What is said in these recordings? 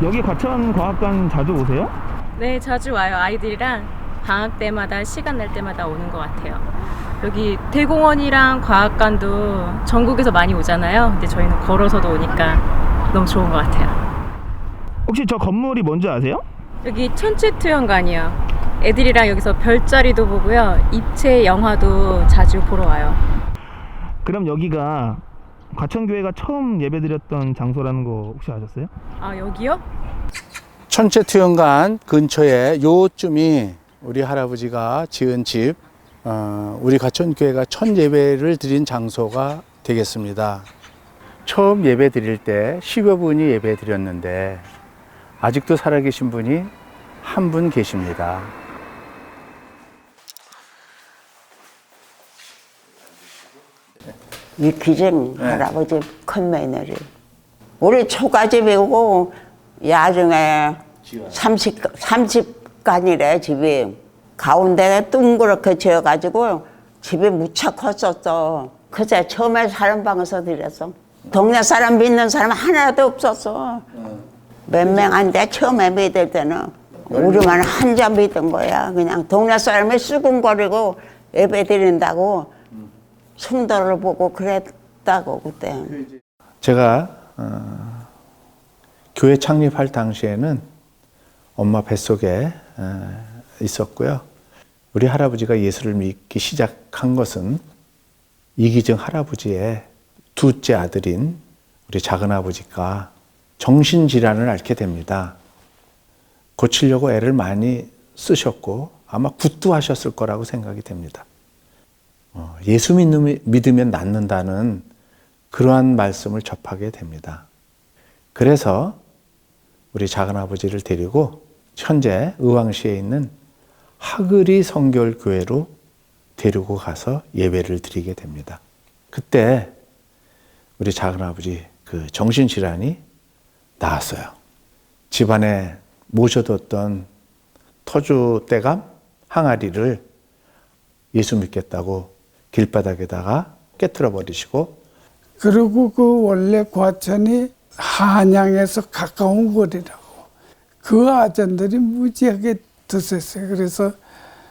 여기 과천과학관 자주 오세요? 네, 자주 와요. 아이들이랑 방학 때마다 시간 날 때마다 오는 것 같아요. 여기 대공원이랑 과학관도 전국에서 많이 오잖아요. 근데 저희는 걸어서도 오니까 너무 좋은 것 같아요. 혹시 저 건물이 뭔지 아세요? 여기 천체투영관이요. 애들이랑 여기서 별자리도 보고요. 입체 영화도 자주 보러 와요. 그럼 여기가 과천교회가 처음 예배드렸던 장소라는 거 혹시 아셨어요? 아, 여기요? 천체투영관 근처에 요쯤이 우리 할아버지가 지은 집, 우리 과천교회가 첫 예배를 드린 장소가 되겠습니다. 처음 예배 드릴 때 10여 분이 예배 드렸는데 아직도 살아계신 분이 한 분 계십니다. 이 기증 할아버지 큰 며느리. 우리 초까지 배우고 야중에 30간이래 집이. 가운데가 둥그렇게 지어가지고 집이 무척 컸었어. 그새 처음에 사람 방에서 드렸어. 동네 사람 믿는 사람 하나도 없었어. 몇 명한데 처음에 믿을 때는 우리만 한자 믿은 거야. 그냥 동네 사람이 수군거리고 예배 드린다고 성도를 보고 그랬다고 그때. 제가 교회 창립할 당시에는 엄마 뱃속에 있었고요. 우리 할아버지가 예수를 믿기 시작한 것은 이기정 할아버지의 둘째 아들인 우리 작은아버지가 정신질환을 앓게 됩니다. 고치려고 애를 많이 쓰셨고 아마 굿도 하셨을 거라고 생각이 됩니다. 예수 믿으면 낫는다는 그러한 말씀을 접하게 됩니다. 그래서 우리 작은아버지를 데리고 현재 의왕시에 있는 하그리 성결교회로 데리고 가서 예배를 드리게 됩니다. 그때 우리 작은아버지 그 정신질환이 나았어요. 집안에 모셔뒀던 터줏대감 항아리를 예수 믿겠다고 길바닥에다가 깨트려 버리시고, 그리고 그 원래 과천이 한양에서 가까운 거리라고 그 아전들이 무지하게 드셨어요. 그래서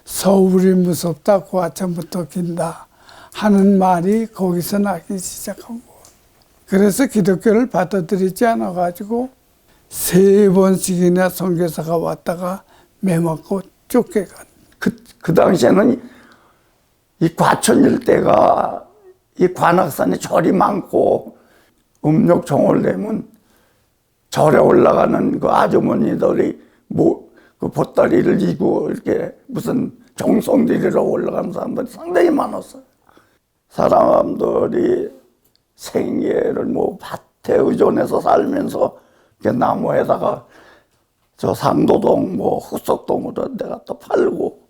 서울이 무섭다, 과천부터 긴다 하는 말이 거기서 나기 시작한 거. 그래서 기독교를 받아들이지 않아가지고 3번씩이나 선교사가 왔다가 매맞고 쫓겨간. 그 당시에는 이 과천 일대가 이 관악산에 절이 많고 음력 정월 되면 절에 올라가는 그 아주머니들이 그 보따리를 이고 이렇게 무슨 정성들이로 올라가는 사람들이 상당히 많았어요. 사람들이 생계를 밭에 의존해서 살면서 나무에다가 저 상도동 흑석동으로 내가 또 팔고.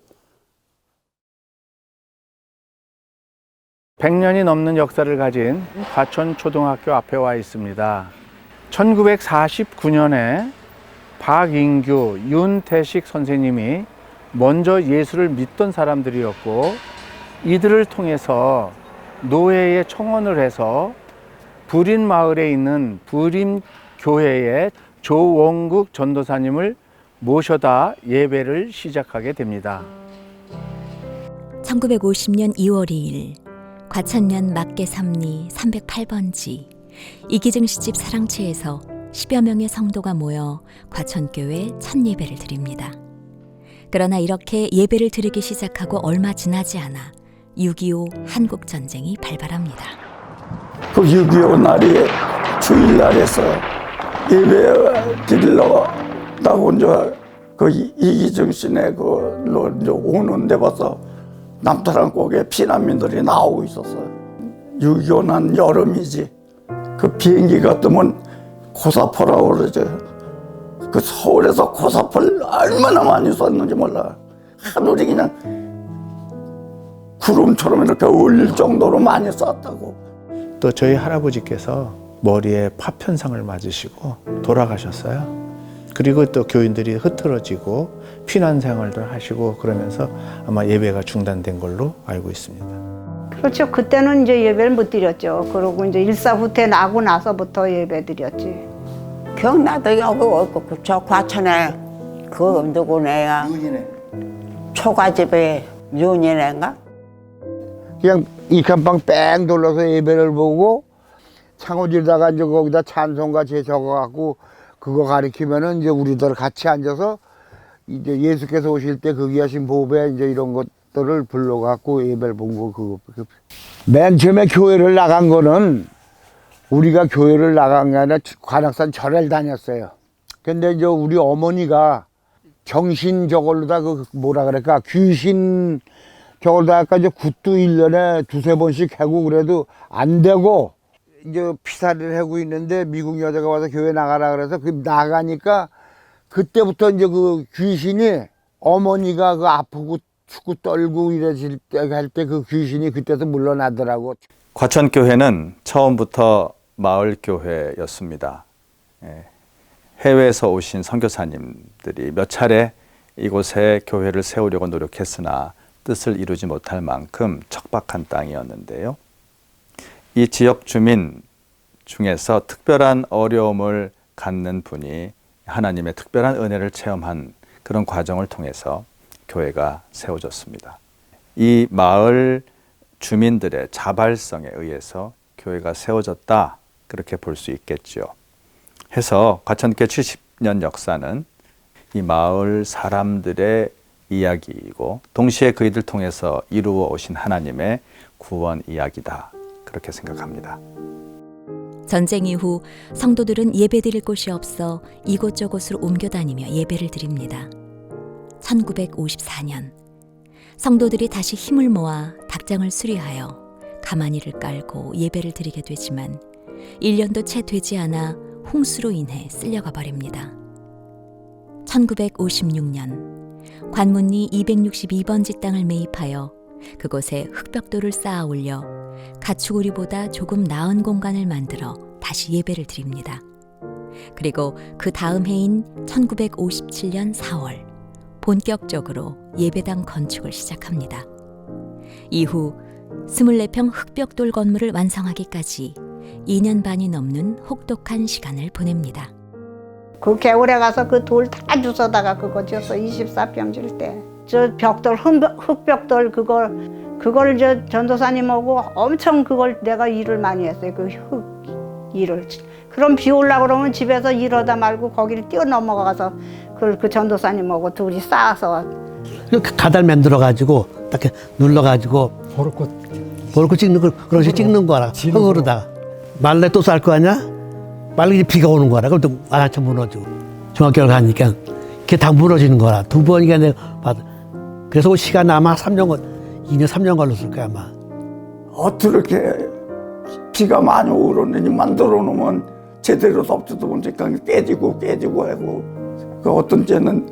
100년이 넘는 역사를 가진 과천초등학교 앞에 와 있습니다. 1949년에 박인규, 윤태식 선생님이 먼저 예수를 믿던 사람들이었고, 이들을 통해서 노회에 청원을 해서 부린마을에 있는 부림교회의 조원국 전도사님을 모셔다 예배를 시작하게 됩니다. 1950년 2월 2일 과천면 막계삼리 308번지 이기증 시집 사랑채에서 10여 명의 성도가 모여 과천교회 첫 예배를 드립니다. 그러나 이렇게 예배를 드리기 시작하고 얼마 지나지 않아 6.25 한국전쟁이 발발합니다. 그 6.25 날이 주일날에서 예배 드리려고 나고 이제 그 이기정 씨네 그로 이제 오는데 봐서 남타랑 꼭에 피난민들이 나오고 있었어요. 6.25 난 여름이지. 그 비행기가 뜨면 고사포라고 그러죠. 그 서울에서 고사포를 얼마나 많이 쐈는지 몰라. 하늘이 그냥 구름처럼 이렇게 울릴 정도로 많이 쐈다고. 또 저희 할아버지께서 머리에 파편상을 맞으시고 돌아가셨어요. 그리고 또 교인들이 흐트러지고 피난 생활도 하시고 그러면서 아마 예배가 중단된 걸로 알고 있습니다. 그렇죠. 그때는 이제 예배를 못 드렸죠. 그러고 이제 일사후퇴 나고 나서부터 예배 드렸지. 기억나도 여기 있고 저 과천에 그 누구네야 초가집에 윤이네인가? 그냥 이칸방 뺑 돌려서 예배를 보고 창호지다가 이제 거기다 찬송가 제 적어갖고 그거 가리키면은 이제 우리들 같이 앉아서 이제 예수께서 오실 때 거기 하신 보배 이제 이런 것들을 불러갖고 예배를 본 거 그거. 맨 처음에 교회를 나간 거는 우리가 교회를 나간 게 아니라 관악산 절을 다녔어요. 근데 이제 우리 어머니가 정신 저걸로다 그 뭐라 그럴까 귀신 저걸로다 아까 이제 굿도 1년에 두세 번씩 하고 그래도 안 되고 이제 피살을 하고 있는데 미국 여자가 와서 교회 나가라 그래서 그 나가니까 그때부터 이제 그 귀신이 어머니가 그 아프고 죽고 떨고 이러실 때 할 때 그 귀신이 그때서 물러나더라고. 과천교회는 처음부터 마을교회였습니다. 해외에서 오신 선교사님들이 몇 차례 이곳에 교회를 세우려고 노력했으나 뜻을 이루지 못할 만큼 척박한 땅이었는데요. 이 지역 주민 중에서 특별한 어려움을 갖는 분이 하나님의 특별한 은혜를 체험한 그런 과정을 통해서 교회가 세워졌습니다. 이 마을 주민들의 자발성에 의해서 교회가 세워졌다, 그렇게 볼 수 있겠죠. 해서 과천교회 70년 역사는 이 마을 사람들의 이야기이고 동시에 그이들 통해서 이루어 오신 하나님의 구원 이야기다, 그렇게 생각합니다. 전쟁 이후 성도들은 예배드릴 곳이 없어 이곳저곳으로 옮겨 다니며 예배를 드립니다. 1954년 성도들이 다시 힘을 모아 닭장을 수리하여 가마니를 깔고 예배를 드리게 되지만 1년도 채 되지 않아 홍수로 인해 쓸려가 버립니다. 1956년 관문리 262번지 땅을 매입하여 그곳에 흙벽돌을 쌓아 올려 가축우리보다 조금 나은 공간을 만들어 다시 예배를 드립니다. 그리고 그 다음 해인 1957년 4월 본격적으로 예배당 건축을 시작합니다. 이후 24평 흙벽돌 건물을 완성하기까지 2년 반이 넘는 혹독한 시간을 보냅니다. 그 겨울에 가서 그 돌 다 주워다가 그거 줬어. 24평 줄 때. 저 벽돌, 흙벽돌 그걸 저 전도사님하고 엄청 그걸 내가 일을 많이 했어요. 그 흙 일을. 그럼 비 올라 그러면 집에서 일하다 말고 거기를 뛰어 넘어가서 그 전도사님하고 둘이 쌓아서 가달 만들어가지고 딱 눌러가지고 보르코 찍는 걸 그런식 찍는 거라 흙으로다가 말레 또 쌀 거 아니야? 말레 비가 오는 거라 그럼 또 알아쳐 무너지고 중학교를 가니까 그게 다 무너지는 거라 두 번이가 내가 받아. 그래서 그 시간 아마 2년 3년 걸렸을 거야 아마. 어떻게 비가 많이 오르느니 만들어 놓으면 제대로 덮지도 못하니까 깨지고 하고 그 어떤 때는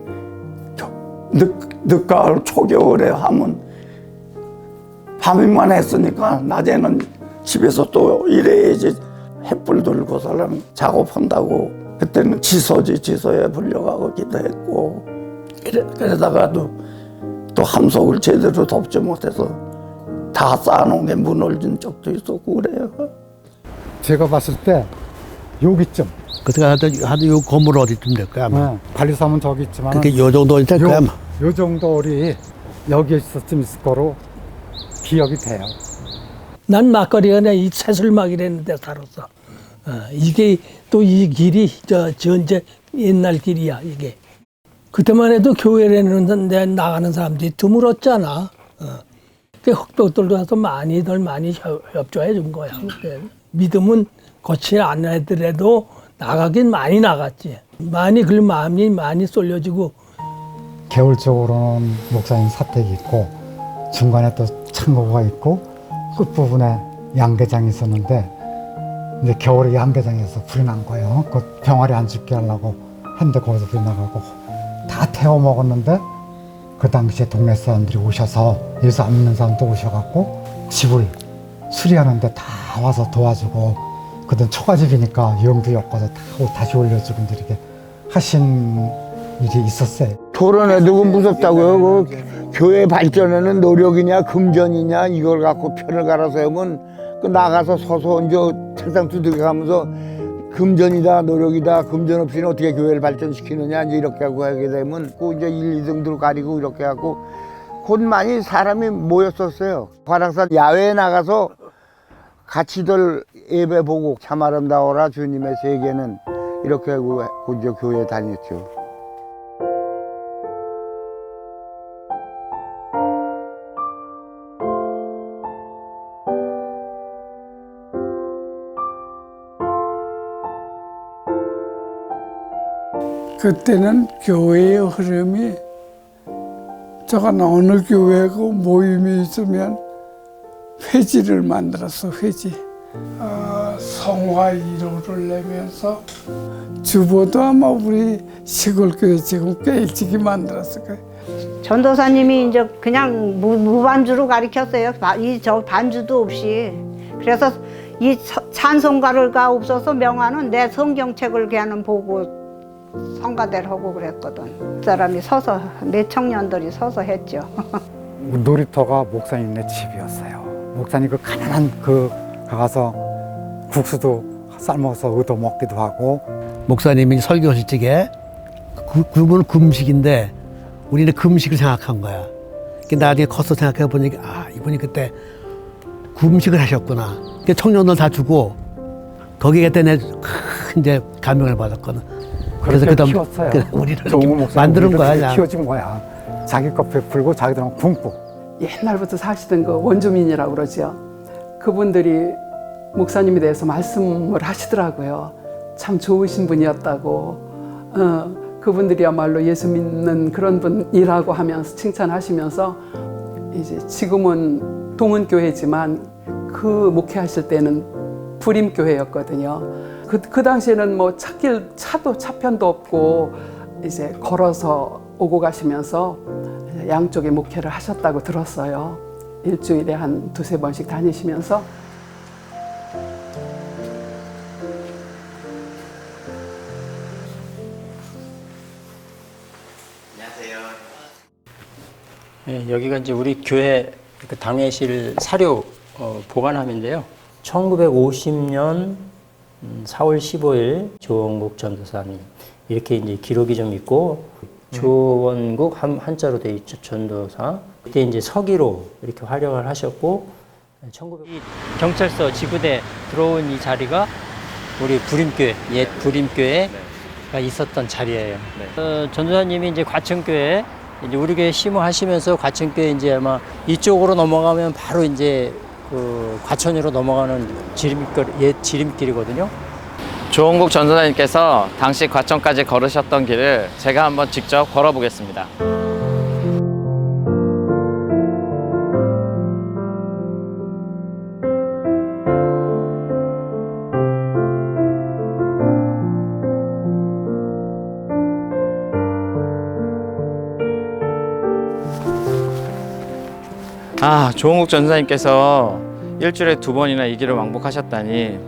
늦가을 초겨울에 하면 밤에만 했으니까 낮에는 집에서 또 일해야지 햇불 들고 사람 작업한다고 그때는 지소에 불려가고 기도했고 그러다가도 또 함석을 제대로 덮지 못해서 다 쌓아놓은 게 무너진 적도 있었고 그래요. 제가 봤을 때 여기쯤 그래서 하도 요 건물 어디쯤 될까 아마. 네, 관리사무소는 저기 있지만 그게 요 정도 될 거야 아마. 요 정도 우리 여기에 있었으면 있을 거로 기억이 돼요. 난 막거리가 내 이 새술막이라는 데 살았어. 이게 또 이 길이 전제 옛날 길이야 이게. 그때만 해도 교회라는 데 나가는 사람들이 드물었잖아. 그 흑벽돌도 와서 많이 협조해 준 거야. 믿음은 거치 안 하더라도 나가긴 많이 나갔지. 그 마음이 많이 쏠려지고. 개울적으로는 목사님 사택이 있고 중간에 또 창고가 있고 끝부분에 양계장이 있었는데 이제 겨울에 양계장에서 불이 난 거예요. 그 병아리 안 죽게 하려고 했는데 거기서 불이 나가고 다 태워 먹었는데 그 당시에 동네 사람들이 오셔서 예수 안 믿는 사람도 오셔갖고 집을 수리하는데 다 와서 도와주고 그땐 초가집이니까 영도 엮어서 다시 올려주고 이렇게 하신 일이 있었어요. 토론해두고 무섭다고요. 그 교회 발전에는 노력이냐 금전이냐 이걸 갖고 편을 갈아서 하면 그 나가서 서서 이제 책상 두들겨 가면서 금전이다, 노력이다. 금전 없이는 어떻게 교회를 발전시키느냐. 이제 이렇게 하고 하게 되면 그 이제 1, 2등들 가리고 이렇게 하고 곧 많이 사람이 모였었어요. 관악산 야외에 나가서 같이들 예배 보고 참 아름다워라 주님의 세계는 이렇게 하고 이제 교회 다녔죠. 그때는 교회의 흐름이 저건 어느 교회고 모임이 있으면 회지를 만들었어. 회지. 성화 1호를 내면서 주보도 아마 우리 시골교회 지금 꽤 일찍이 만들었을 거예요. 전도사님이 이제 그냥 무반주로 가르쳤어요. 저 반주도 없이. 그래서 이 찬송가가 없어서 명화는 내 성경책을 걔는 보고 성가대를 하고 그랬거든. 그 사람이 서서 몇 청년들이 서서 했죠. 놀이터가 목사님네 집이었어요. 목사님 그 가난한 가서 국수도 삶아서 얻어 먹기도 하고. 목사님이 설교하실 적에 그분은 금식인데 우리는 금식을 생각한 거야. 나중에 커서 생각해 보니까 이분이 그때 금식을 하셨구나. 청년들 다 주고 거기에 때문에 큰 이제 감명을 받았거든. 그래서 그다음 키웠어요. 우리를 만드는 거야. 그냥. 키워진 거야. 자기 거 베풀고 자기들은 굶고. 옛날부터 사시던 그 원주민이라고 그러죠. 그분들이 목사님에 대해서 말씀을 하시더라고요. 참 좋으신 분이었다고. 그분들이야말로 예수 믿는 그런 분이라고 하면서 칭찬하시면서 이제 지금은 동은교회지만 그 목회하실 때는 부림교회였거든요. 그 당시에는 뭐 차편도 없고 이제 걸어서 오고 가시면서 양쪽에 목회를 하셨다고 들었어요. 일주일에 한 2-3번씩 다니시면서. 네, 여기가 이제 우리 교회 그 당회실 사료 보관함인데요. 1950년 4월 15일 조원국 전도사님 이렇게 이제 기록이 좀 있고 조원국 한자로 돼 있죠. 전도사. 그때 이제 서기로 이렇게 활약을 하셨고 이 경찰서 지구대 들어온 이 자리가 우리 부림교회 옛 부림교회가 있었던 자리예요. 전도사님이 이제 과천교회 이제 우리 교회 심호하시면서 과천교회 이제 아마 이쪽으로 넘어가면 바로 이제 그 과천으로 넘어가는 옛 지름길이거든요. 조원국 전도사님께서 당시 과천까지 걸으셨던 길을 제가 한번 직접 걸어보겠습니다. 조원국 전도사님께서 일주일에 2번이나 이 길을 왕복하셨다니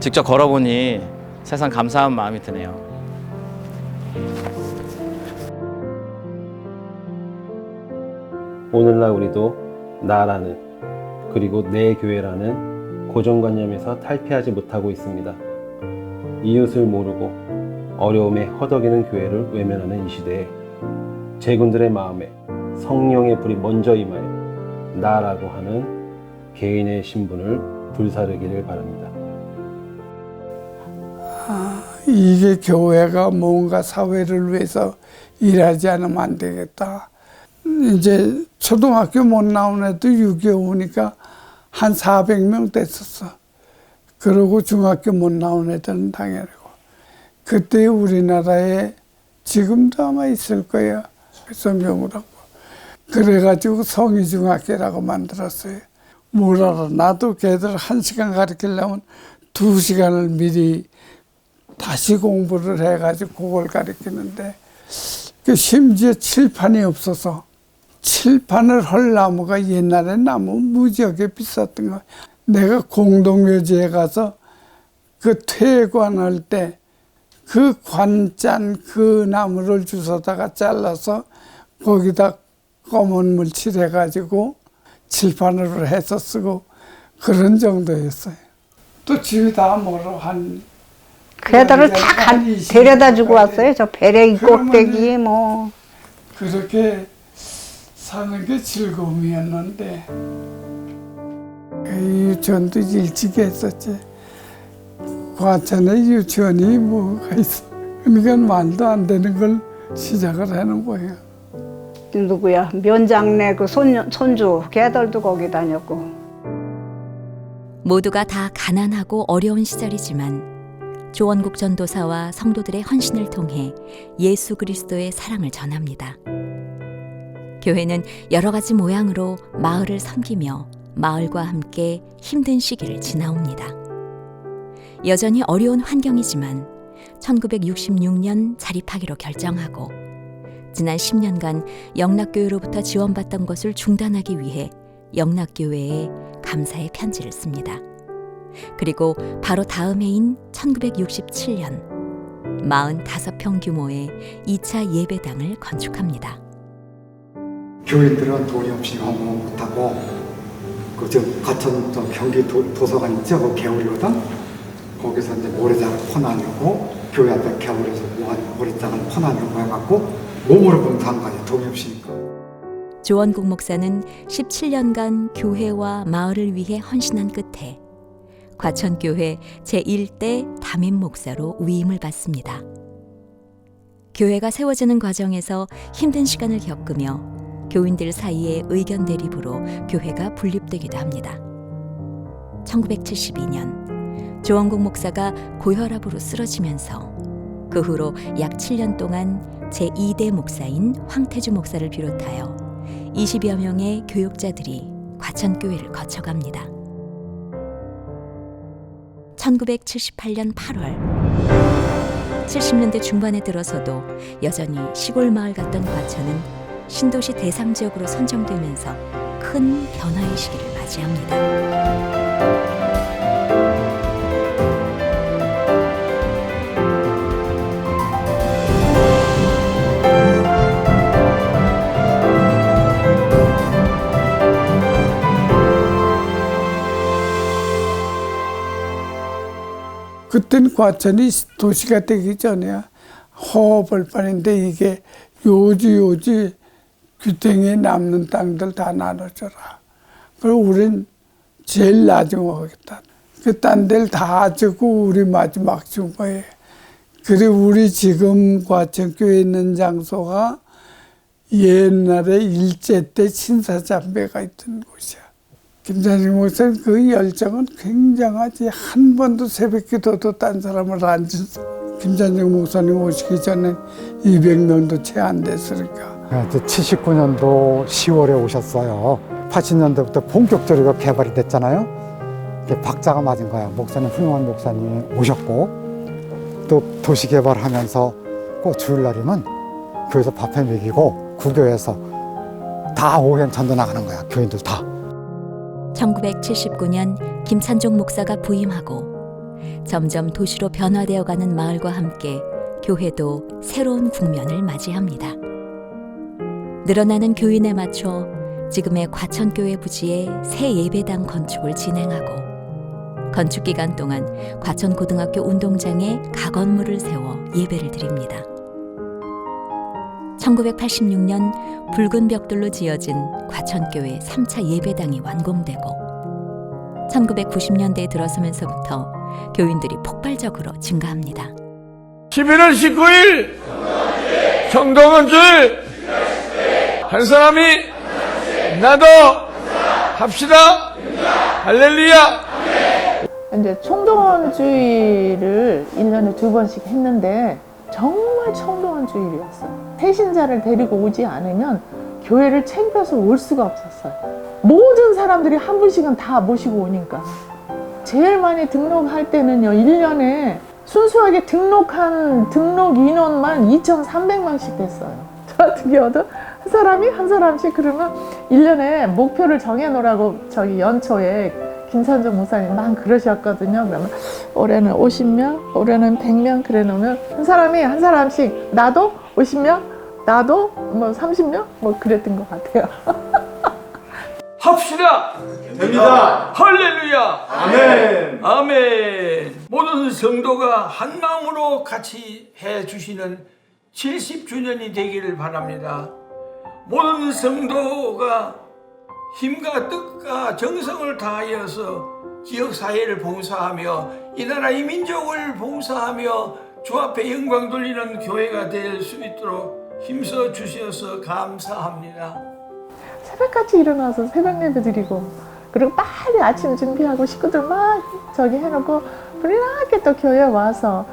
직접 걸어보니 세상 감사한 마음이 드네요. 오늘날 우리도 나라는 그리고 내 교회라는 고정관념에서 탈피하지 못하고 있습니다. 이웃을 모르고 어려움에 허덕이는 교회를 외면하는 이 시대에 제군들의 마음에 성령의 불이 먼저 임하여 나라고 하는 개인의 신분을 불사르기를 바랍니다. 이게 교회가 뭔가 사회를 위해서 일하지 않으면 안 되겠다. 이제 초등학교 못 나온 애도 6.25 오니까 한 400명 됐었어. 그러고 중학교 못 나온 애들은 당연하고. 그때 우리나라에 지금도 아마 있을 거야. 성경으로고. 그래가지고 성의중학교라고 만들었어요. 뭘 알아. 나도 걔들 1시간 가르치려면 2시간을 미리 다시 공부를 해가지고 그걸 가르치는데 심지어 칠판이 없어서 칠판을 할 나무가 옛날에 나무 무지하게 비쌌던 거야. 내가 공동묘지에 가서 그 퇴관할 때 그 관짠 그 나무를 주워다가 잘라서 거기다 검은 물 칠해가지고 칠판으로 해서 쓰고 그런 정도였어요. 또 집이 다 멀어 한. 그 애들을 다 데려다 주고 왔어요. 저 배래기 꼭대기 뭐. 그렇게 사는 게 즐거움이었는데 유치원도 일찍 했었지. 과천에 유치원이 뭐가 있어. 그러니까 말도 안 되는 걸 시작을 하는 거예요. 누구야 면장내 그 손주 걔들도 거기 다녔고. 모두가 다 가난하고 어려운 시절이지만 조원국 전도사와 성도들의 헌신을 통해 예수 그리스도의 사랑을 전합니다. 교회는 여러 가지 모양으로 마을을 섬기며 마을과 함께 힘든 시기를 지나옵니다. 여전히 어려운 환경이지만 1966년 자립하기로 결정하고 지난 10년간 영락교회로부터 지원받던 것을 중단하기 위해 영락교회에 감사의 편지를 씁니다. 그리고 바로 다음 해인 1967년 45평 규모의 2차 예배당을 건축합니다. 교인들은 돈이 없이 공부 못하고 그저 과천 경기 도서관 있죠? 그 개울이거든. 거기서 이제 모래장을 퍼나누고 교회 앞에 개울에서 모래장을 퍼나누고 해갖고 몸으로 공사한 거 아니야. 돈이 없으니까. 조원국 목사는 17년간 교회와 마을을 위해 헌신한 끝에 과천교회 제1대 담임 목사로 위임을 받습니다. 교회가 세워지는 과정에서 힘든 시간을 겪으며 교인들 사이의 의견 대립으로 교회가 분립되기도 합니다. 1972년 조원국 목사가 고혈압으로 쓰러지면서 그 후로 약 7년 동안 제2대 목사인 황태주 목사를 비롯하여 20여 명의 교육자들이 과천교회를 거쳐갑니다. 1978년 8월 70년대 중반에 들어서도 여전히 시골 마을 같던 과천은 신도시 대상 지역으로 선정되면서 큰 변화의 시기를 맞이합니다. 그땐 과천이 도시가 되기 전에 허벌판인데 이게 요지 규탱에 남는 땅들 다 나눠줘라. 그리고 우린 제일 나중에 오겠다. 그 딴 데를 다 주고 우리 마지막 준 거예요. 그리고 우리 지금 과천교회 있는 장소가 옛날에 일제 때 신사참배가 있던 곳이야. 김찬식 목사님 그 열정은 굉장하지. 한 번도 새벽기도도 딴 사람을 안 줬어. 김찬식 목사님 오시기 전에 200명도 채 안 됐으니까. 79년도 10월에 오셨어요. 80년대부터 본격적으로 개발이 됐잖아요. 박자가 맞은 거야. 목사님, 훌륭한 목사님이 오셨고 또 도시 개발하면서 꼭 주일날이면 교회에서 밥해 먹이고 구교에서 다 오후엔 전도 나가는 거야. 교인들 다. 1979년 김찬종 목사가 부임하고 점점 도시로 변화되어가는 마을과 함께 교회도 새로운 국면을 맞이합니다. 늘어나는 교인에 맞춰 지금의 과천교회 부지에 새 예배당 건축을 진행하고 건축 기간 동안 과천고등학교 운동장에 가건물을 세워 예배를 드립니다. 1986년 붉은 벽돌로 지어진 과천교회 3차 예배당이 완공되고 1990년대에 들어서면서부터 교인들이 폭발적으로 증가합니다. 11월 19일 청동원 주일 한 사람이 나도 합시다 할렐루야. 이제 청동원 주일을 1년에 2번씩 했는데 정말 청동원 주일이었어요. 새신자를 데리고 오지 않으면 교회를 챙겨서 올 수가 없었어요. 모든 사람들이 한 분씩은 다 모시고 오니까. 제일 많이 등록할 때는요, 1년에 순수하게 등록 인원만 2,300명씩 됐어요. 저 같은 경우도 한 사람씩 그러면 1년에 목표를 정해놓으라고 저기 연초에 김찬종 목사님 막 그러셨거든요. 그러면 올해는 50명, 올해는 100명 그래 놓으면 한 사람씩 나도 50명, 나도 뭐 30명 뭐 그랬던 것 같아요. 합시다 됩니다. 할렐루야. 아멘. 아멘. 모든 성도가 한 마음으로 같이 해 주시는 70주년이 되기를 바랍니다. 모든 성도가 힘과 뜻과 정성을 다하여서 지역 사회를 봉사하며 이 나라 이 민족을 봉사하며 주 앞에 영광 돌리는 교회가 될 수 있도록 힘써 주셔서 감사합니다. 새벽같이 일어나서 새벽 예배 드리고, 그리고 빨리 아침 준비하고 식구들 막 저기 해놓고 불리하게 또 교회 와서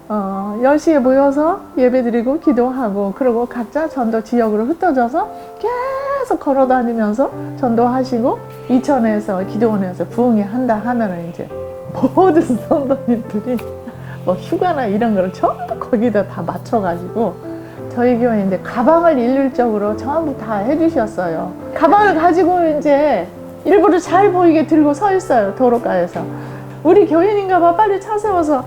10시에 모여서 예배 드리고 기도하고, 그리고 각자 전도 지역으로 흩어져서 계속 걸어 다니면서 전도하시고, 이천에서 기도원에서 부흥회 한다 하면은 이제 모든 성도님들이 뭐 휴가나 이런 거를 전부 거기다 다 맞춰가지고, 저희 교회 이제 가방을 일률적으로 전부 다 해주셨어요. 가방을 가지고 이제 일부러 잘 보이게 들고 서 있어요, 도로가에서. 우리 교인인가 봐, 빨리 차 세워서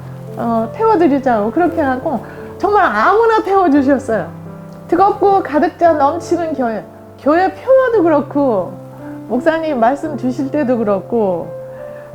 태워드리자고 그렇게 하고, 정말 아무나 태워주셨어요. 뜨겁고 가득 차 넘치는 교회. 교회 표어도 그렇고, 목사님 말씀 주실 때도 그렇고,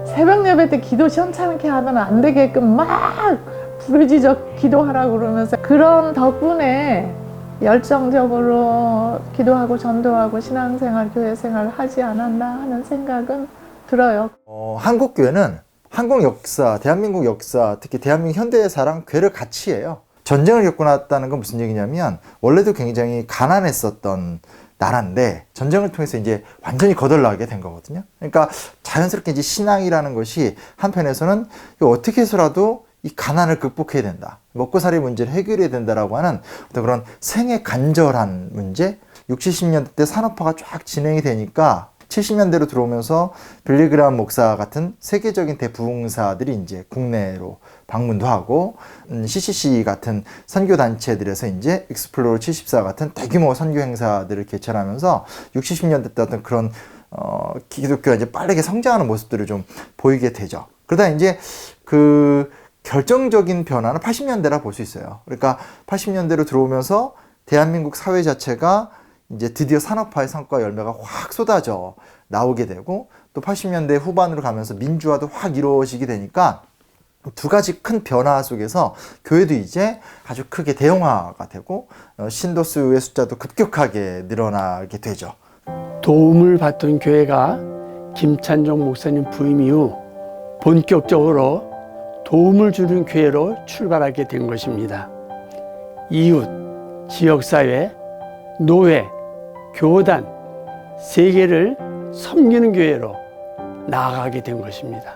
새벽 예배 때 기도 시원찮게 하면 안 되게끔 막 부르짖어 기도하라고 그러면서, 그런 덕분에 열정적으로 기도하고 전도하고 신앙생활, 교회생활을 하지 않았나 하는 생각은 들어요. 한국 교회는 한국 역사, 대한민국 역사, 특히 대한민국 현대사랑 교회를 같이 해요. 전쟁을 겪고 났다는 건 무슨 얘기냐면, 원래도 굉장히 가난했었던 나라인데 전쟁을 통해서 이제 완전히 거덜나게 된 거거든요. 그러니까 자연스럽게 이제 신앙이라는 것이 한편에서는 어떻게 해서라도 이 가난을 극복해야 된다, 먹고살이 문제를 해결해야 된다라고 하는 어떤 그런 생애 간절한 문제. 60, 70년대 때 산업화가 쫙 진행이 되니까 70년대로 들어오면서 빌리그람 목사 같은 세계적인 대부흥사들이 이제 국내로 방문도 하고, CCC 같은 선교 단체들에서 이제 익스플로러 74 같은 대규모 선교 행사들을 개최하면서 60, 70년대 때 어떤 그런 기독교가 이제 빠르게 성장하는 모습들을 좀 보이게 되죠. 그러다 이제 그 결정적인 변화는 80년대라 볼 수 있어요. 그러니까 80년대로 들어오면서 대한민국 사회 자체가 이제 드디어 산업화의 성과 열매가 확 쏟아져 나오게 되고, 또 80년대 후반으로 가면서 민주화도 확 이루어지게 되니까 두 가지 큰 변화 속에서 교회도 이제 아주 크게 대형화가 되고 신도 수의 숫자도 급격하게 늘어나게 되죠. 도움을 받던 교회가 김찬종 목사님 부임 이후 본격적으로 도움을 주는 교회로 출발하게 된 것입니다. 이웃, 지역사회, 노회, 교단, 세계를 섬기는 교회로 나아가게 된 것입니다.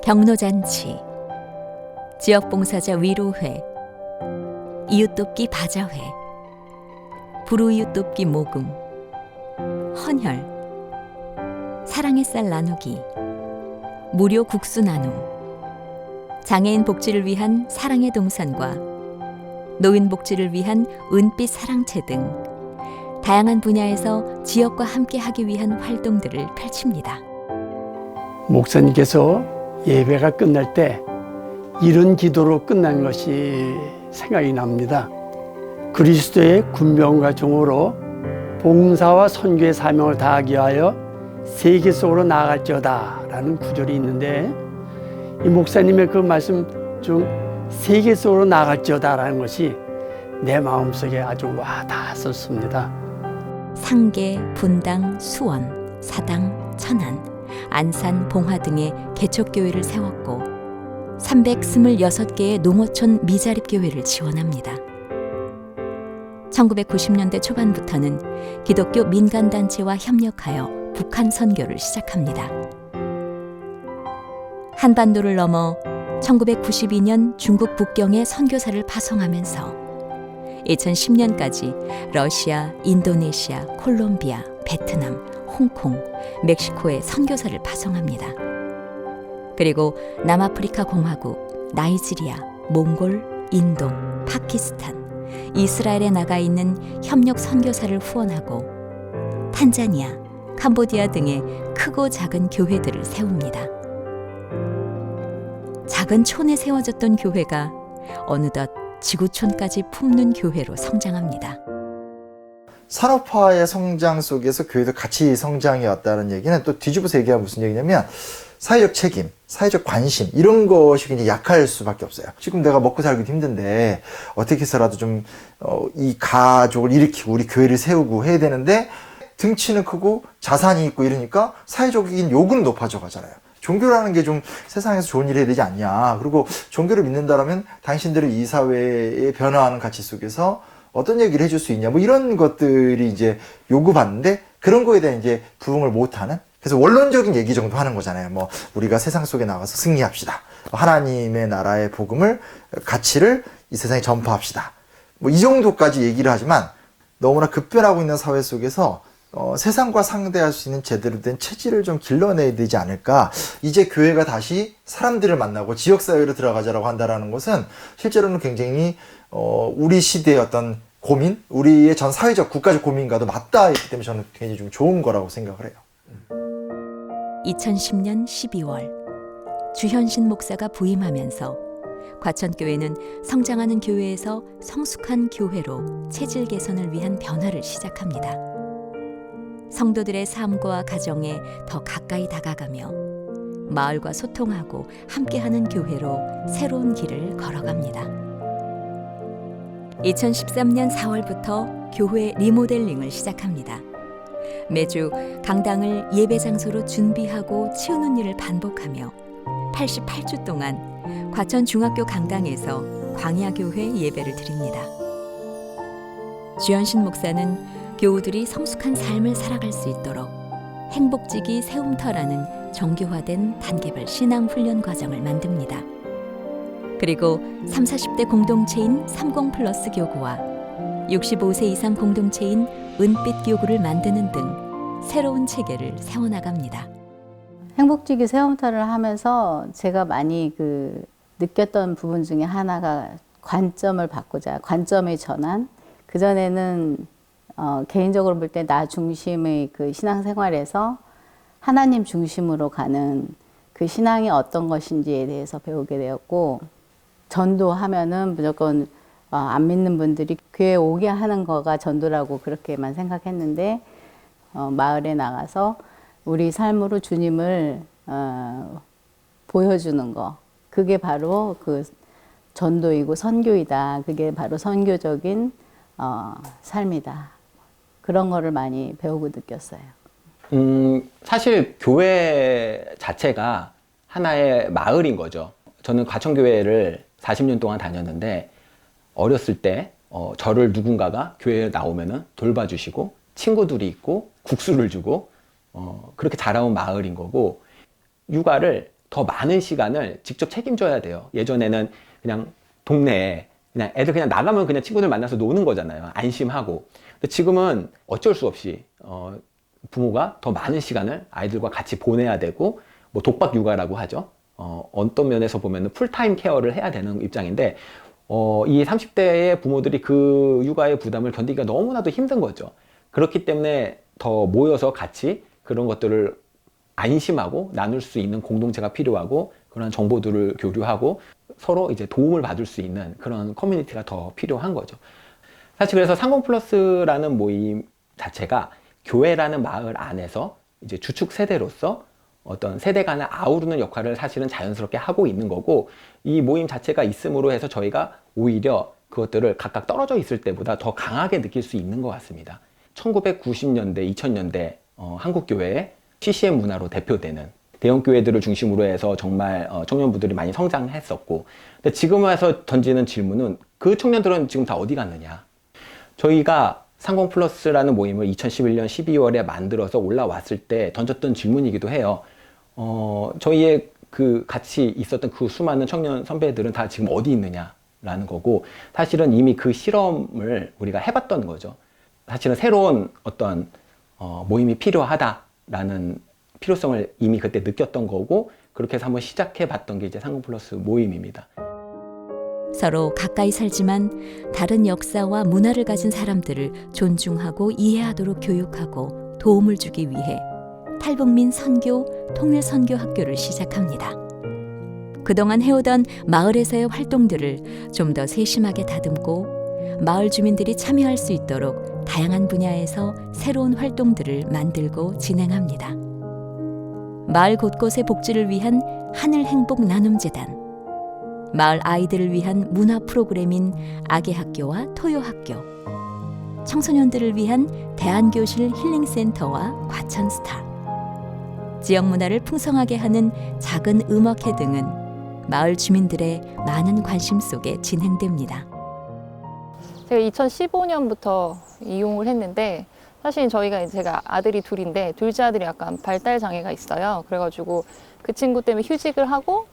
경로잔치, 지역봉사자 위로회, 이웃돕기 바자회, 불우이웃돕기 모금, 헌혈, 사랑의 쌀 나누기, 무료 국수 나눔, 장애인 복지를 위한 사랑의 동산과 노인 복지를 위한 은빛 사랑채 등 다양한 분야에서 지역과 함께하기 위한 활동들을 펼칩니다. 목사님께서 예배가 끝날 때 이런 기도로 끝난 것이 생각이 납니다. 그리스도의 군병과 종으로 봉사와 선교의 사명을 다하기 위하여 세계 속으로 나아갈지어다 라는 구절이 있는데, 이 목사님의 그 말씀 중 세계 속으로 나아갈지어다 라는 것이 내 마음속에 아주 와닿았었습니다. 상계, 분당, 수원, 사당, 천안, 안산, 봉화 등의 개척교회를 세웠고 326개의 농어촌 미자립교회를 지원합니다. 1990년대 초반부터는 기독교 민간단체와 협력하여 북한 선교를 시작합니다. 한반도를 넘어 1992년 중국 북경에 선교사를 파송하면서 2010년까지 러시아, 인도네시아, 콜롬비아, 베트남, 홍콩, 멕시코에 선교사를 파송합니다. 그리고 남아프리카 공화국, 나이지리아, 몽골, 인도, 파키스탄, 이스라엘에 나가 있는 협력 선교사를 후원하고 탄자니아, 캄보디아 등의 크고 작은 교회들을 세웁니다. 작은 촌에 세워졌던 교회가 어느덧 지구촌까지 품는 교회로 성장합니다. 산업화의 성장 속에서 교회도 같이 성장해 왔다는 얘기는 또 뒤집어서 얘기하면 무슨 얘기냐면 사회적 책임, 사회적 관심 이런 것이 굉장히 약할 수밖에 없어요. 지금 내가 먹고 살기도 힘든데 어떻게 해서라도 좀 이 가족을 일으키고 우리 교회를 세우고 해야 되는데 등치는 크고 자산이 있고 이러니까 사회적인 요구는 높아져 가잖아요. 종교라는 게 좀 세상에서 좋은 일 해야 되지 않냐. 그리고 종교를 믿는다라면 당신들은 이 사회의 변화하는 가치 속에서 어떤 얘기를 해줄 수 있냐. 뭐 이런 것들이 이제 요구받는데 그런 거에 대한 이제 부응을 못하는. 그래서 원론적인 얘기 정도 하는 거잖아요. 뭐 우리가 세상 속에 나가서 승리합시다. 하나님의 나라의 복음을 가치를 이 세상에 전파합시다. 뭐 이 정도까지 얘기를 하지만 너무나 급변하고 있는 사회 속에서 세상과 상대할 수 있는 제대로 된 체질을 좀 길러내야 되지 않을까. 이제 교회가 다시 사람들을 만나고 지역사회로 들어가자라고 한다는 것은 실제로는 굉장히 우리 시대의 어떤 고민, 우리의 전 사회적 국가적 고민과도 맞닿아 있기 때문에 저는 굉장히 좀 좋은 거라고 생각을 해요. 2010년 12월 주현신 목사가 부임하면서 과천교회는 성장하는 교회에서 성숙한 교회로 체질 개선을 위한 변화를 시작합니다. 성도들의 삶과 가정에 더 가까이 다가가며 마을과 소통하고 함께하는 교회로 새로운 길을 걸어갑니다. 2013년 4월부터 교회 리모델링을 시작합니다. 매주 강당을 예배 장소로 준비하고 치우는 일을 반복하며 88주 동안 과천 중학교 강당에서 광야교회 예배를 드립니다. 주현신 목사는 교우들이 성숙한 삶을 살아갈 수 있도록 행복지기 세움터라는 정교화된 단계별 신앙훈련 과정을 만듭니다. 그리고 30, 40대 공동체인 30플러스 교구와 65세 이상 공동체인 은빛 교구를 만드는 등 새로운 체계를 세워나갑니다. 행복지기 세움터를 하면서 제가 많이 느꼈던 부분 중에 하나가 관점을 바꾸자, 관점의 전환. 그전에는 개인적으로 볼 때 나 중심의 그 신앙생활에서 하나님 중심으로 가는 그 신앙이 어떤 것인지에 대해서 배우게 되었고, 전도하면은 무조건 안 믿는 분들이 교회에 오게 하는 거가 전도라고 그렇게만 생각했는데, 마을에 나가서 우리 삶으로 주님을 보여주는 거, 그게 바로 그 전도이고 선교이다. 그게 바로 선교적인 삶이다. 그런 거를 많이 배우고 느꼈어요. 사실 교회 자체가 하나의 마을인 거죠. 저는 과천교회를 40년 동안 다녔는데 어렸을 때 저를 누군가가 교회에 나오면은 돌봐주시고 친구들이 있고 국수를 주고 그렇게 자라온 마을인 거고, 육아를 더 많은 시간을 직접 책임져야 돼요. 예전에는 그냥 동네에 그냥 애들 그냥 나가면 그냥 친구들 만나서 노는 거잖아요. 안심하고. 근데 지금은 어쩔 수 없이 부모가 더 많은 시간을 아이들과 같이 보내야 되고, 뭐 독박 육아라고 하죠. 어떤 면에서 보면 풀타임 케어를 해야 되는 입장인데, 이 30대의 부모들이 그 육아의 부담을 견디기가 너무나도 힘든 거죠. 그렇기 때문에 더 모여서 같이 그런 것들을 안심하고 나눌 수 있는 공동체가 필요하고, 그런 정보들을 교류하고 서로 이제 도움을 받을 수 있는 그런 커뮤니티가 더 필요한 거죠. 사실 그래서 30플러스라는 모임 자체가 교회라는 마을 안에서 이제 주축 세대로서 어떤 세대 간을 아우르는 역할을 사실은 자연스럽게 하고 있는 거고, 이 모임 자체가 있음으로 해서 저희가 오히려 그것들을 각각 떨어져 있을 때보다 더 강하게 느낄 수 있는 것 같습니다. 1990년대, 2000년대 한국교회의 CCM 문화로 대표되는 대형교회들을 중심으로 해서 정말 청년부들이 많이 성장했었고, 근데 지금 와서 던지는 질문은 그 청년들은 지금 다 어디 갔느냐. 저희가 30플러스라는 모임을 2011년 12월에 만들어서 올라왔을 때 던졌던 질문이기도 해요. 저희의 그 같이 있었던 그 수많은 청년 선배들은 다 지금 어디 있느냐라는 거고, 사실은 이미 그 실험을 우리가 해봤던 거죠. 사실은 새로운 어떤 모임이 필요하다라는 필요성을 이미 그때 느꼈던 거고, 그렇게 해서 한번 시작해 봤던 게 이제 30플러스 모임입니다. 서로 가까이 살지만 다른 역사와 문화를 가진 사람들을 존중하고 이해하도록 교육하고 도움을 주기 위해 탈북민 선교, 통일선교 학교를 시작합니다. 그동안 해오던 마을에서의 활동들을 좀 더 세심하게 다듬고 마을 주민들이 참여할 수 있도록 다양한 분야에서 새로운 활동들을 만들고 진행합니다. 마을 곳곳의 복지를 위한 하늘행복 나눔재단, 마을 아이들을 위한 문화 프로그램인 아기학교와 토요학교, 청소년들을 위한 대안교실 힐링센터와 과천스타, 지역 문화를 풍성하게 하는 작은 음악회 등은 마을 주민들의 많은 관심 속에 진행됩니다. 제가 2015년부터 이용을 했는데 사실 저희가 제가 아들이 둘인데 둘째 아들이 약간 발달 장애가 있어요. 그래가지고 그 친구 때문에 휴직을 하고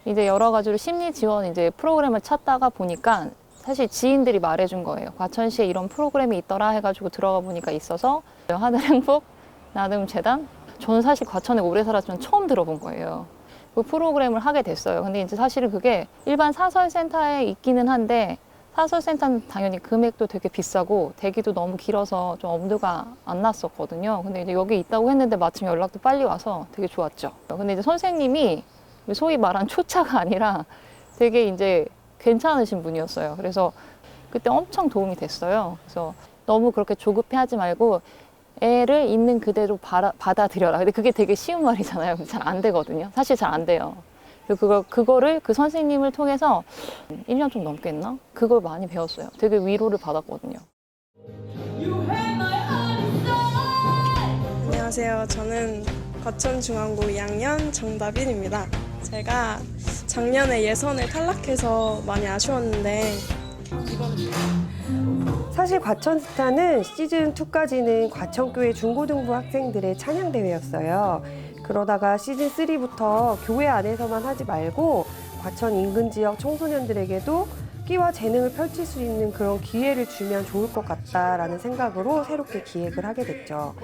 이제 여러 가지로 심리 지원 이제 프로그램을 찾다가 보니까 사실 지인들이 말해준 거예요. 과천시에 이런 프로그램이 있더라 해가지고 들어가 보니까 있어서 하늘행복 나눔재단. 저는 사실 과천에 오래 살았지만 처음 들어본 거예요. 그 프로그램을 하게 됐어요. 근데 이제 사실은 그게 일반 사설센터에 있기는 한데 사설센터는 당연히 금액도 되게 비싸고 대기도 너무 길어서 좀 엄두가 안 났었거든요. 근데 이제 여기 있다고 했는데 마침 연락도 빨리 와서 되게 좋았죠. 근데 이제 선생님이 소위 말한 초짜가 아니라 되게 이제 괜찮으신 분이었어요. 그래서 그때 엄청 도움이 됐어요. 그래서 너무 그렇게 조급해하지 말고 애를 있는 그대로 받아들여라. 근데 그게 되게 쉬운 말이잖아요. 잘 안 되거든요. 사실 잘 안 돼요. 그거를 그 선생님을 통해서 1년 좀 넘겠나? 그걸 많이 배웠어요. 되게 위로를 받았거든요. 안녕하세요. 저는 과천중앙고 2학년 정다빈입니다. 제가 작년에 예선을 탈락해서 많이 아쉬웠는데 사실 과천스타는 시즌2까지는 과천교회 중고등부 학생들의 찬양대회였어요. 그러다가 시즌3부터 교회 안에서만 하지 말고 과천 인근 지역 청소년들에게도 끼와 재능을 펼칠 수 있는 그런 기회를 주면 좋을 것 같다라는 생각으로 새롭게 기획을 하게 됐죠.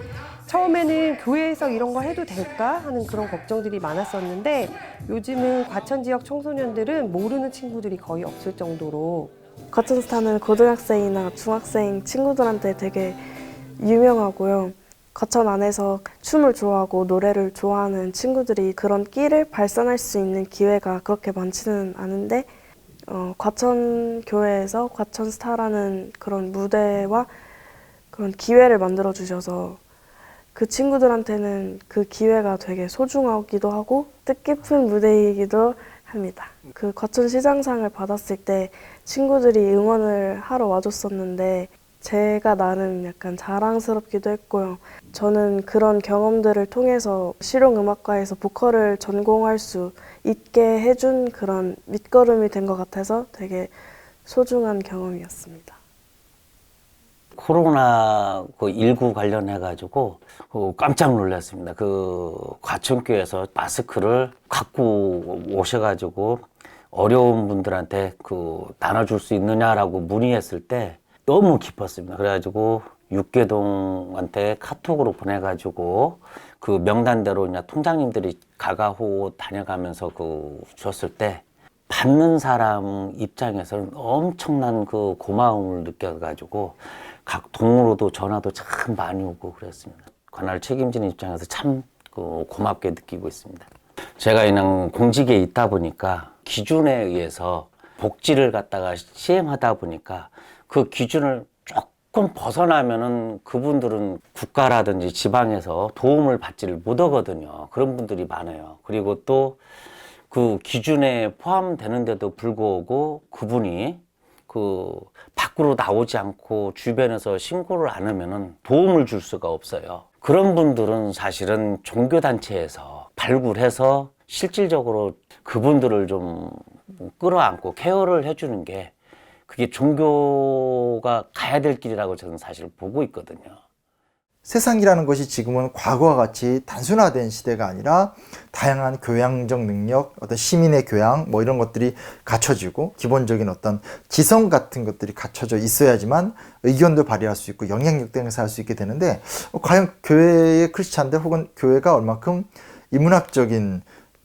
처음에는 교회에서 이런 거 해도 될까 하는 그런 걱정들이 많았었는데 요즘은 과천 지역 청소년들은 모르는 친구들이 거의 없을 정도로 과천스타는 고등학생이나 중학생 친구들한테 되게 유명하고요. 과천 안에서 춤을 좋아하고 노래를 좋아하는 친구들이 그런 끼를 발산할 수 있는 기회가 그렇게 많지는 않은데 과천교회에서 과천스타라는 그런 무대와 그런 기회를 만들어 주셔서 그 친구들한테는 그 기회가 되게 소중하기도 하고 뜻깊은 무대이기도 합니다. 그 과천시장상을 받았을 때 친구들이 응원을 하러 와줬었는데 제가 나름 약간 자랑스럽기도 했고요. 저는 그런 경험들을 통해서 실용음악과에서 보컬을 전공할 수 있게 해준 그런 밑거름이 된 것 같아서 되게 소중한 경험이었습니다. 코로나19 관련해가지고 깜짝 놀랐습니다. 그 과천교에서 마스크를 갖고 오셔가지고 어려운 분들한테 나눠줄 수 있느냐라고 문의했을 때 너무 기뻤습니다. 그래가지고 육계동한테 카톡으로 보내가지고 그 명단대로 그냥 통장님들이 가가호 다녀가면서 줬을 때 받는 사람 입장에서는 엄청난 그 고마움을 느껴가지고 각 동으로도 전화도 참 많이 오고 그랬습니다. 관할 책임지는 입장에서 참 고맙게 느끼고 있습니다. 제가 그냥 공직에 있다 보니까 기준에 의해서 복지를 갖다가 시행하다 보니까 그 기준을 조금 벗어나면은 그분들은 국가라든지 지방에서 도움을 받지를 못하거든요. 그런 분들이 많아요. 그리고 또 그 기준에 포함되는데도 불구하고 그분이 밖으로 나오지 않고 주변에서 신고를 안 하면은 도움을 줄 수가 없어요. 그런 분들은 사실은 종교단체에서 발굴해서 실질적으로 그분들을 좀 끌어안고 케어를 해주는 게 그게 종교가 가야 될 길이라고 저는 사실 보고 있거든요. 세상이라는 것이 지금은 과거와 같이 단순화된 시대가 아니라 다양한 교양적 능력, 어떤 시민의 교양 뭐 이런 것들이 갖춰지고 기본적인 어떤 지성 같은 것들이 갖춰져 있어야지만 의견도 발휘할 수 있고 영향력도 행사할 수 있게 되는데 과연 교회의 크리스찬들 혹은 교회가 얼만큼 인문학적인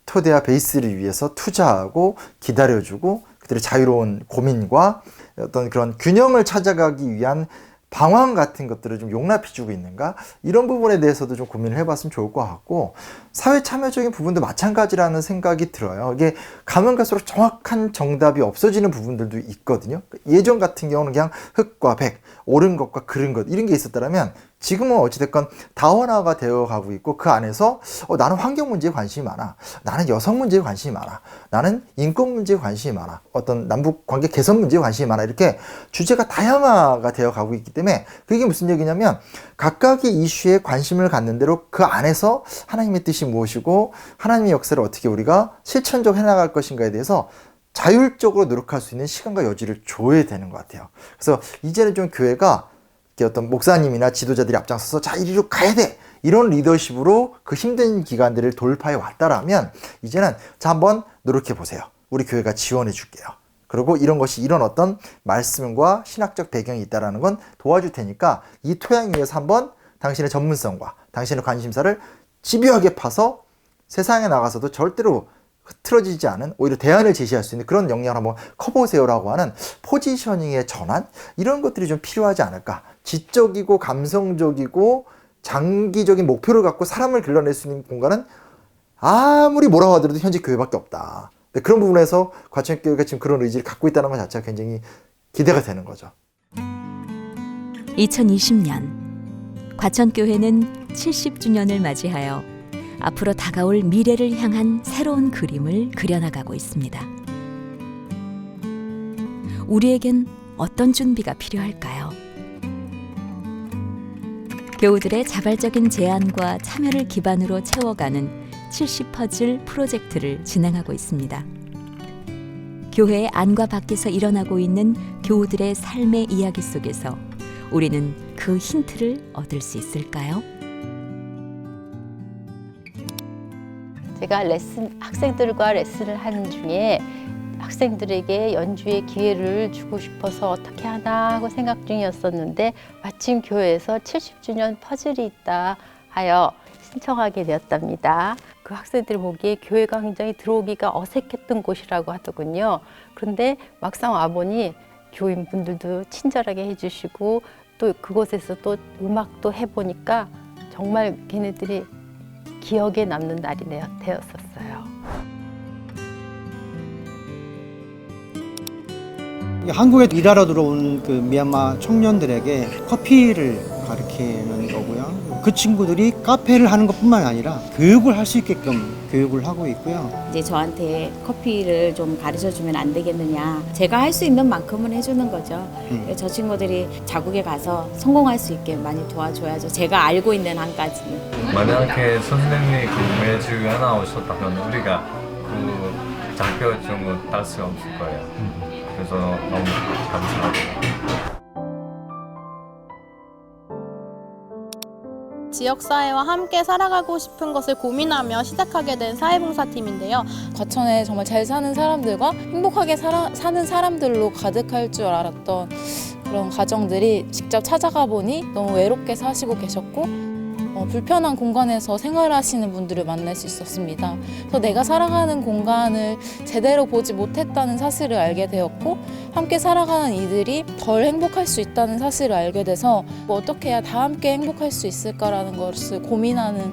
토대와 베이스를 위해서 투자하고 기다려주고 그들의 자유로운 고민과 어떤 그런 균형을 찾아가기 위한 방황 같은 것들을 좀 용납해주고 있는가, 이런 부분에 대해서도 좀 고민을 해봤으면 좋을 것 같고, 사회 참여적인 부분도 마찬가지라는 생각이 들어요. 이게 가면 갈수록 정확한 정답이 없어지는 부분들도 있거든요. 예전 같은 경우는 그냥 흑과 백, 옳은 것과 그른 것, 이런 게 있었다면 지금은 어찌됐건 다원화가 되어 가고 있고, 그 안에서 나는 환경 문제에 관심이 많아, 나는 여성 문제에 관심이 많아, 나는 인권 문제에 관심이 많아, 어떤 남북 관계 개선 문제에 관심이 많아, 이렇게 주제가 다양화가 되어 가고 있기 때문에, 그게 무슨 얘기냐면 각각의 이슈에 관심을 갖는 대로 그 안에서 하나님의 뜻이 무엇이고 하나님의 역사를 어떻게 우리가 실천적으로 해나갈 것인가에 대해서 자율적으로 노력할 수 있는 시간과 여지를 줘야 되는 것 같아요. 그래서 이제는 좀 교회가 어떤 목사님이나 지도자들이 앞장서서 자, 이리로 가야 돼, 이런 리더십으로 그 힘든 기간들을 돌파해 왔다라면, 이제는 자, 한번 노력해 보세요, 우리 교회가 지원해 줄게요, 그리고 이런 것이, 이런 어떤 말씀과 신학적 배경이 있다라는 건 도와줄 테니까 이 토양 위에서 한번 당신의 전문성과 당신의 관심사를 집요하게 파서 세상에 나가서도 절대로 흐트러지지 않은, 오히려 대안을 제시할 수 있는 그런 역량을 한번 커보세요라고 하는 포지셔닝의 전환, 이런 것들이 좀 필요하지 않을까. 지적이고 감성적이고 장기적인 목표를 갖고 사람을 길러낼 수 있는 공간은 아무리 뭐라고 하더라도 현재 교회밖에 없다. 그런 부분에서 과천교회가 지금 그런 의지를 갖고 있다는 것 자체가 굉장히 기대가 되는 거죠. 2020년 과천교회는 70주년을 맞이하여 앞으로 다가올 미래를 향한 새로운 그림을 그려나가고 있습니다. 우리에겐 어떤 준비가 필요할까요? 교우들의 자발적인 제안과 참여를 기반으로 채워가는 70퍼즐 프로젝트를 진행하고 있습니다. 교회의 안과 밖에서 일어나고 있는 교우들의 삶의 이야기 속에서 우리는 그 힌트를 얻을 수 있을까요? 제가 학생들과 레슨을 하는 중에 학생들에게 연주의 기회를 주고 싶어서 어떻게 하나 하고 생각 중이었었는데, 마침 교회에서 70주년 퍼즐이 있다 하여 신청하게 되었답니다. 그 학생들이 보기에 교회가 굉장히 들어오기가 어색했던 곳이라고 하더군요. 그런데 막상 와보니 교인분들도 친절하게 해주시고, 또 그곳에서 또 음악도 해보니까 정말 걔네들이 기억에 남는 날이 되었었어요. 한국에 일하러 들어온 그 미얀마 청년들에게 커피를 가르치는 거고요. 그 친구들이 카페를 하는 것뿐만 아니라 교육을 할 수 있게끔 교육을 하고 있고요. 이제 저한테 커피를 좀 가르쳐주면 안 되겠느냐. 제가 할 수 있는 만큼은 해주는 거죠. 저 친구들이 자국에 가서 성공할 수 있게 많이 도와줘야죠. 제가 알고 있는 한까지는. 만약에 선생님이 그 매주 하나 오셨다면 우리가 그 자격증을 딸 수 없을 거예요. 그래서 너무 감사합니다. 지역사회와 함께 살아가고 싶은 것을 고민하며 시작하게 된 사회봉사팀인데요. 과천에 정말 잘 사는 사람들과 행복하게 사는 사람들로 가득할 줄 알았던 그런 가정들이 직접 찾아가 보니 너무 외롭게 사시고 계셨고, 불편한 공간에서 생활하시는 분들을 만날 수 있었습니다. 그래서 내가 살아가는 공간을 제대로 보지 못했다는 사실을 알게 되었고, 함께 살아가는 이들이 덜 행복할 수 있다는 사실을 알게 돼서 어떻게 해야 다 함께 행복할 수 있을까라는 것을 고민하는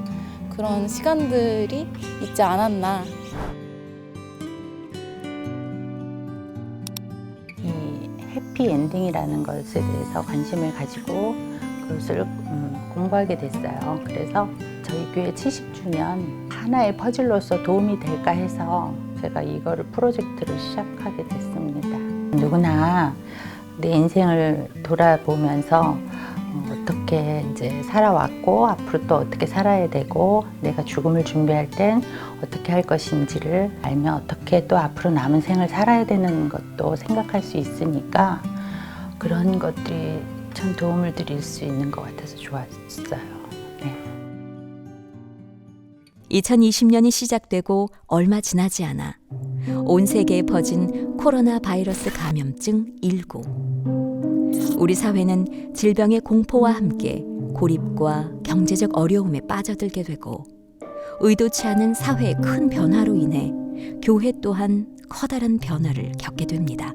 그런 시간들이 있지 않았나. 이 해피엔딩이라는 것에 대해서 관심을 가지고 그것을 공부하게 됐어요. 그래서 저희 교회 70주년 하나의 퍼즐로서 도움이 될까 해서 제가 이거를 프로젝트를 시작하게 됐습니다. 누구나 내 인생을 돌아보면서 어떻게 이제 살아왔고 앞으로 또 어떻게 살아야 되고 내가 죽음을 준비할 땐 어떻게 할 것인지를 알면 어떻게 또 앞으로 남은 생을 살아야 되는 것도 생각할 수 있으니까 그런 것들이 참 도움을 드릴 수 있는 것 같아서 좋았어요. 네. 2020년이 시작되고 얼마 지나지 않아 온 세계에 퍼진 코로나 바이러스 감염증 19. 우리 사회는 질병의 공포와 함께 고립과 경제적 어려움에 빠져들게 되고 의도치 않은 사회의 큰 변화로 인해 교회 또한 커다란 변화를 겪게 됩니다.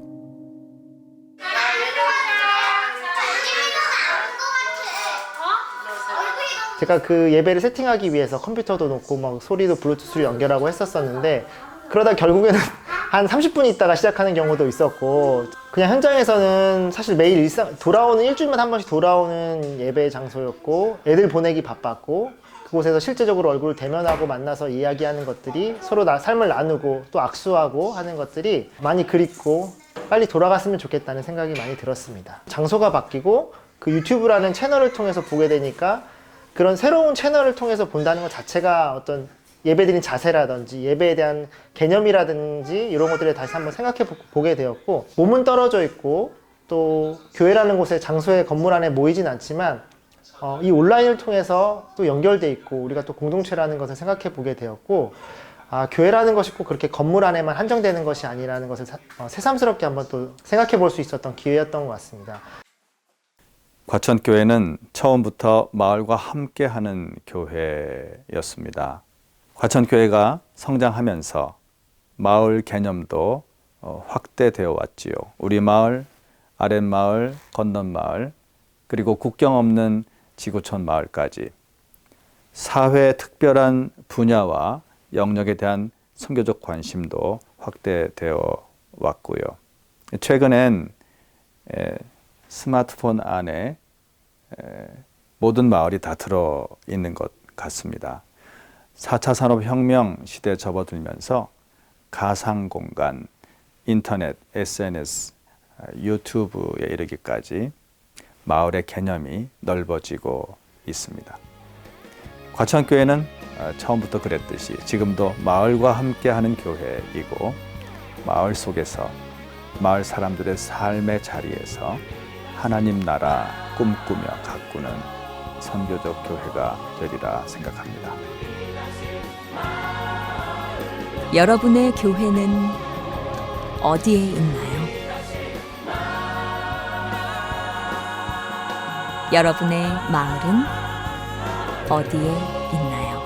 제가 그 예배를 세팅하기 위해서 컴퓨터도 놓고 막 소리도 블루투스로 연결하고 했었었는데 그러다 결국에는 한 30분 있다가 시작하는 경우도 있었고 그냥 현장에서는 사실 매일 일주일마다 한 번씩 돌아오는 예배 장소였고 애들 보내기 바빴고 그곳에서 실제적으로 얼굴을 대면하고 만나서 이야기하는 것들이 서로 삶을 나누고 또 악수하고 하는 것들이 많이 그립고 빨리 돌아갔으면 좋겠다는 생각이 많이 들었습니다. 장소가 바뀌고 그 유튜브라는 채널을 통해서 보게 되니까 그런 새로운 채널을 통해서 본다는 것 자체가 어떤 예배드린 자세라든지 예배에 대한 개념이라든지 이런 것들에 다시 한번 생각해 보게 되었고 몸은 떨어져 있고 또 교회라는 곳에 장소에 건물 안에 모이진 않지만 이 온라인을 통해서 또 연결돼 있고 우리가 또 공동체라는 것을 생각해 보게 되었고 교회라는 것이 꼭 그렇게 건물 안에만 한정되는 것이 아니라는 것을 새삼스럽게 한번 또 생각해 볼 수 있었던 기회였던 것 같습니다. 과천교회는 처음부터 마을과 함께하는 교회였습니다. 과천교회가 성장하면서 마을 개념도 확대되어 왔지요. 우리 마을, 아랫마을, 건넌마을, 그리고 국경 없는 지구촌 마을까지 사회의 특별한 분야와 영역에 대한 선교적 관심도 확대되어 왔고요. 최근엔 스마트폰 안에 모든 마을이 다 들어있는 것 같습니다. 4차 산업혁명 시대에 접어들면서 가상공간, 인터넷, SNS, 유튜브에 이르기까지 마을의 개념이 넓어지고 있습니다. 과천교회는 처음부터 그랬듯이 지금도 마을과 함께하는 교회이고 마을 속에서 마을 사람들의 삶의 자리에서 하나님 나라 꿈꾸며 가꾸는 선교적 교회가 되리라 생각합니다. 여러분의 교회는 어디에 있나요? 여러분의 마을은 어디에 있나요?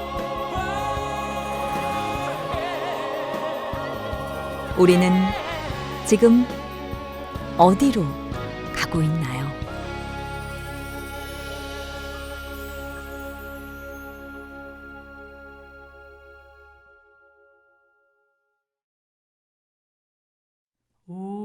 우리는 지금 어디로 가고 있나요? 오